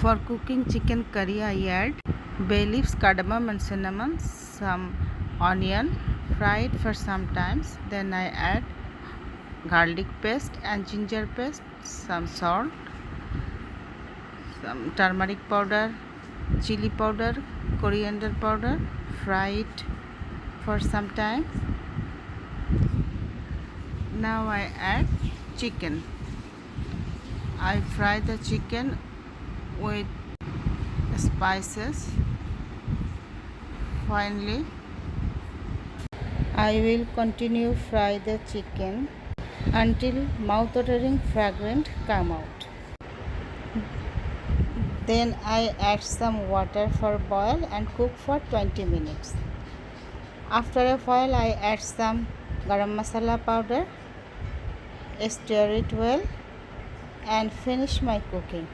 For cooking chicken curry, I add bay leaves, cardamom and cinnamon, some onion, fry it for some time. Then I add garlic paste and ginger paste, some salt, some turmeric powder, chili powder, coriander powder. Fry it for some time. Now I add chicken. I fry the chicken with spices. Finally, I will continue fry the chicken until mouth-watering fragrance come out. Then I add some water for boil and cook for 20 minutes. After a while, I add some garam masala powder, stir it well and finish my cooking.